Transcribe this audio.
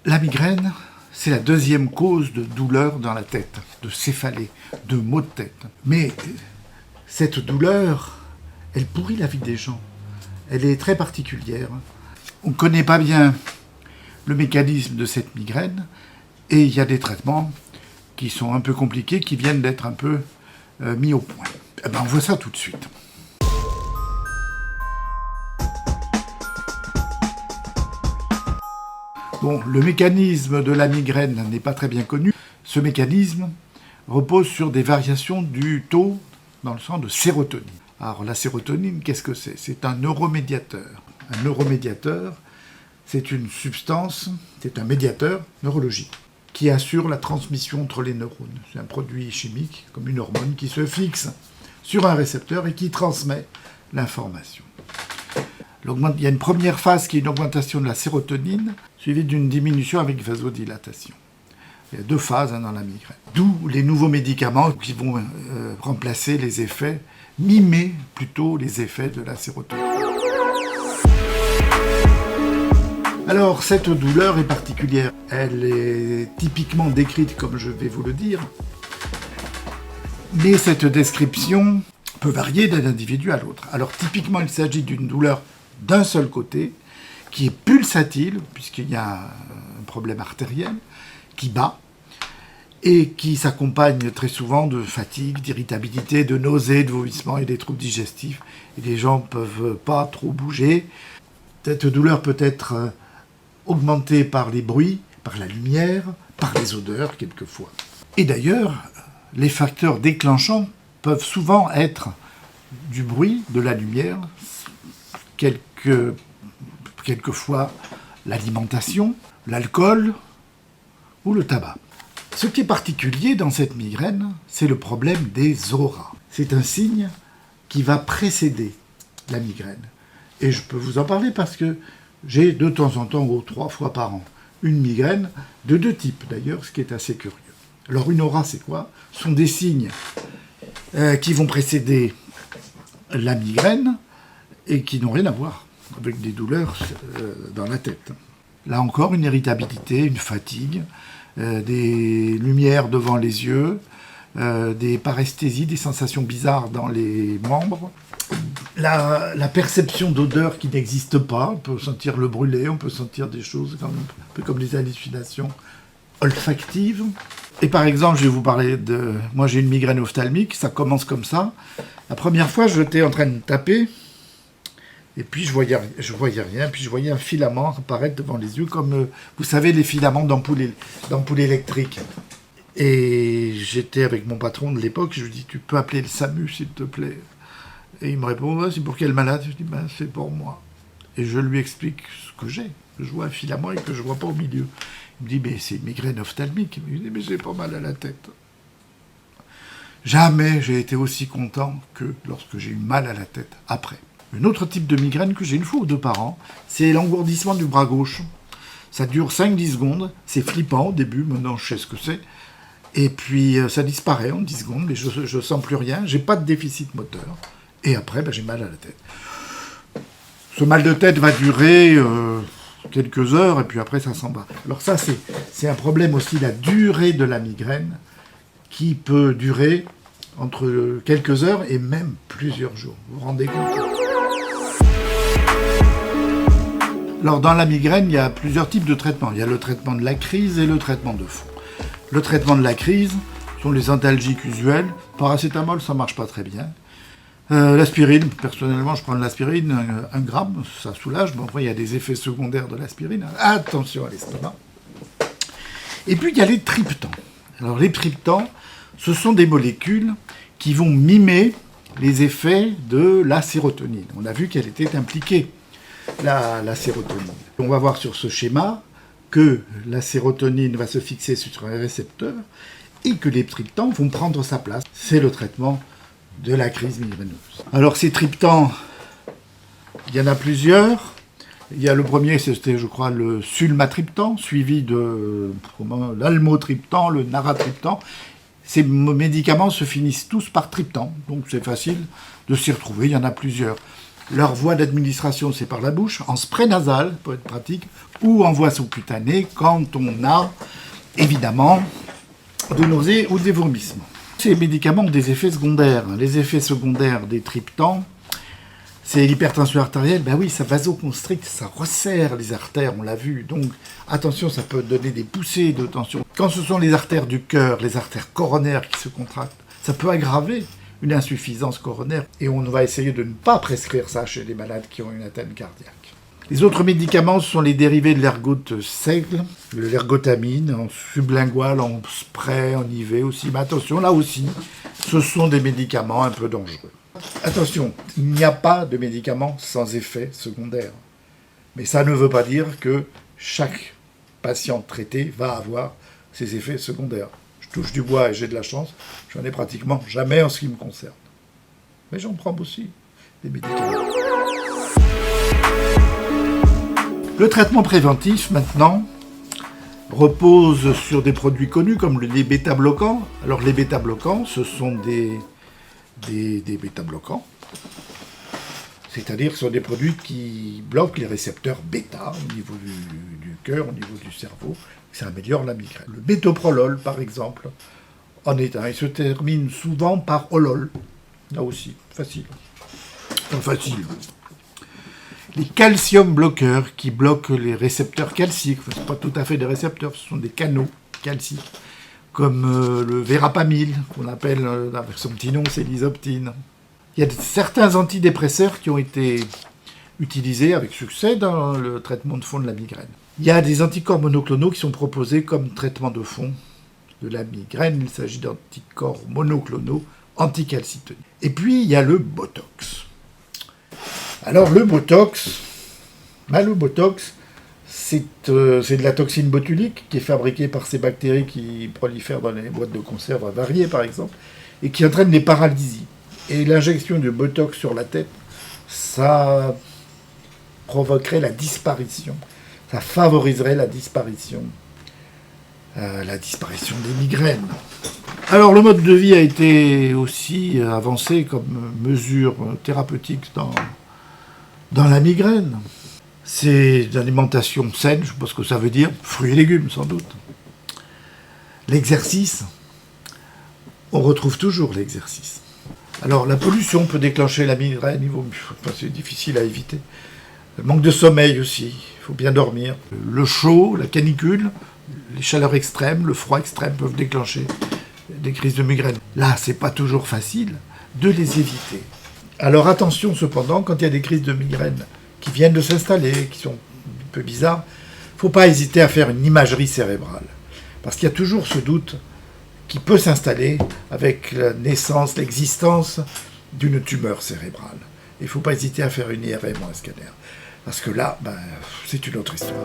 La migraine, c'est la deuxième cause de douleur dans la tête, de céphalée, de maux de tête. Mais cette douleur, elle pourrit la vie des gens. Elle est très particulière. On ne connaît pas bien le mécanisme de cette migraine et il y a des traitements qui sont un peu compliqués, qui viennent d'être un peu mis au point. Eh ben, on voit ça tout de suite. Bon, le mécanisme de la migraine n'est pas très bien connu. Ce mécanisme repose sur des variations du taux dans le sang de sérotonine. Alors la sérotonine, qu'est-ce que c'est ? C'est un neuromédiateur. Un neuromédiateur, c'est une substance, c'est un médiateur neurologique qui assure la transmission entre les neurones. C'est un produit chimique, comme une hormone, qui se fixe sur un récepteur et qui transmet l'information. Il y a une première phase qui est une augmentation de la sérotonine, suivie d'une diminution avec vasodilatation. Il y a deux phases dans la migraine. D'où les nouveaux médicaments qui vont remplacer les effets, mimer plutôt les effets de la sérotonine. Alors, cette douleur est particulière. Elle est typiquement décrite comme je vais vous le dire. Mais cette description peut varier d'un individu à l'autre. Alors, typiquement, il s'agit d'une douleur d'un seul côté, qui est pulsatile, puisqu'il y a un problème artériel, qui bat, et qui s'accompagne très souvent de fatigue, d'irritabilité, de nausées, de vomissements et des troubles digestifs. Et les gens ne peuvent pas trop bouger. Cette douleur peut être augmentée par les bruits, par la lumière, par les odeurs, quelquefois. Et d'ailleurs, les facteurs déclenchants peuvent souvent être du bruit, de la lumière, quelquefois l'alimentation, l'alcool ou le tabac. Ce qui est particulier dans cette migraine, c'est le problème des auras. C'est un signe qui va précéder la migraine. Et je peux vous en parler parce que j'ai de temps en temps, ou 3 fois par an, une migraine de 2 types d'ailleurs, ce qui est assez curieux. Alors une aura, c'est quoi ? Ce sont des signes qui vont précéder la migraine et qui n'ont rien à voir avec des douleurs dans la tête. Là encore, une irritabilité, une fatigue, des lumières devant les yeux, des paresthésies, des sensations bizarres dans les membres, la perception d'odeurs qui n'existe pas. On peut sentir le brûlé, on peut sentir des choses un peu comme des hallucinations olfactives. Et par exemple, je vais vous parler de... Moi, j'ai une migraine ophtalmique, ça commence comme ça. La première fois, j'étais en train de taper, et puis je voyais rien, puis je voyais un filament apparaître devant les yeux, comme, vous savez, les filaments d'ampoule électrique. Et j'étais avec mon patron de l'époque, je lui dis, tu peux appeler le SAMU, s'il te plaît. Et il me répond, ouais, c'est pour quel malade ? Je dis, c'est pour moi. Et je lui explique ce que j'ai, que je vois un filament et que je ne vois pas au milieu. Il me dit, mais c'est une migraine ophtalmique. Il me dit, mais j'ai pas mal à la tête. Jamais j'ai été aussi content que lorsque j'ai eu mal à la tête après. Un autre type de migraine que j'ai 1 fois ou 2 par an, c'est l'engourdissement du bras gauche. Ça dure 5-10 secondes, c'est flippant au début, maintenant je sais ce que c'est. Et puis ça disparaît en 10 secondes, mais je ne sens plus rien, j'ai pas de déficit moteur. Et après, j'ai mal à la tête. Ce mal de tête va durer quelques heures, et puis après ça s'en va. Alors ça, c'est un problème aussi, la durée de la migraine, qui peut durer entre quelques heures et même plusieurs jours. Vous vous rendez compte ? Alors, dans la migraine, il y a plusieurs types de traitements. Il y a le traitement de la crise et le traitement de fond. Le traitement de la crise sont les antalgiques usuels. Paracétamol, ça ne marche pas très bien. L'aspirine, personnellement, je prends de l'aspirine, 1 gramme, ça soulage. Bon, après, il y a des effets secondaires de l'aspirine. Attention à l'estomac. Et puis, il y a les triptans. Alors, les triptans, ce sont des molécules qui vont mimer les effets de la sérotonine. On a vu qu'elle était impliquée, la sérotonine. On va voir sur ce schéma que la sérotonine va se fixer sur un récepteur et que les triptans vont prendre sa place. C'est le traitement de la crise migraineuse. Alors ces triptans, il y en a plusieurs. Il y a le premier, c'était je crois le sulmatriptan, suivi de l'almotriptan, le naratriptan. Ces médicaments se finissent tous par triptan, donc c'est facile de s'y retrouver, il y en a plusieurs. Leur voie d'administration, c'est par la bouche, en spray nasal, pour être pratique, ou en voie sous-cutanée, quand on a, évidemment, de nausées ou des vomissements. Ces médicaments ont des effets secondaires. Les effets secondaires des triptans, c'est l'hypertension artérielle. Ben oui, ça vasoconstricte, ça resserre les artères, on l'a vu. Donc, attention, ça peut donner des poussées de tension. Quand ce sont les artères du cœur, les artères coronaires qui se contractent, ça peut aggraver une insuffisance coronaire. Et on va essayer de ne pas prescrire ça chez les malades qui ont une atteinte cardiaque. Les autres médicaments sont les dérivés de l'ergote seigle, l'ergotamine, en sublingual, en spray, en IV aussi. Mais attention, là aussi, ce sont des médicaments un peu dangereux. Attention, il n'y a pas de médicaments sans effet secondaire. Mais ça ne veut pas dire que chaque patient traité va avoir ses effets secondaires. Je touche du bois et j'ai de la chance, j'en ai pratiquement jamais en ce qui me concerne. Mais j'en prends aussi des médicaments. Le traitement préventif, maintenant, repose sur des produits connus comme les bêta-bloquants. Alors les bêta-bloquants, ce sont des bêta-bloquants, c'est-à-dire que ce sont des produits qui bloquent les récepteurs bêta au niveau du cœur, au niveau du cerveau, ça améliore la migraine. Le métoprolol, par exemple, en est un. Il se termine souvent par olol. Là aussi, facile. Enfin, facile. Les calcium bloqueurs qui bloquent les récepteurs calciques, ce ne sont pas tout à fait des récepteurs, ce sont des canaux calciques, comme le verapamil, qu'on appelle, avec son petit nom, c'est l'isoptine. Il y a certains antidépresseurs qui ont été utilisés avec succès dans le traitement de fond de la migraine. Il y a des anticorps monoclonaux qui sont proposés comme traitement de fond de la migraine. Il s'agit d'anticorps monoclonaux anticalcitoniques. Et puis, il y a le Botox. Alors, le Botox, c'est de la toxine botulique qui est fabriquée par ces bactéries qui prolifèrent dans les boîtes de conserve avariées, par exemple, et qui entraînent des paralysies. Et l'injection de Botox sur la tête, ça provoquerait la disparition. Ça favoriserait la disparition des migraines. Alors, le mode de vie a été aussi avancé comme mesure thérapeutique dans la migraine. C'est l'alimentation saine, je sais pas ce que ça veut dire, fruits et légumes sans doute. L'exercice, on retrouve toujours l'exercice. Alors la pollution peut déclencher la migraine, c'est difficile à éviter. Le manque de sommeil aussi, il faut bien dormir. Le chaud, la canicule, les chaleurs extrêmes, le froid extrême peuvent déclencher des crises de migraine. Là, c'est pas toujours facile de les éviter. Alors attention cependant, quand il y a des crises de migraine qui viennent de s'installer, qui sont un peu bizarres, il ne faut pas hésiter à faire une imagerie cérébrale. Parce qu'il y a toujours ce doute qui peut s'installer avec la naissance, l'existence d'une tumeur cérébrale. Il ne faut pas hésiter à faire une IRM ou un scanner. Parce que là, c'est une autre histoire.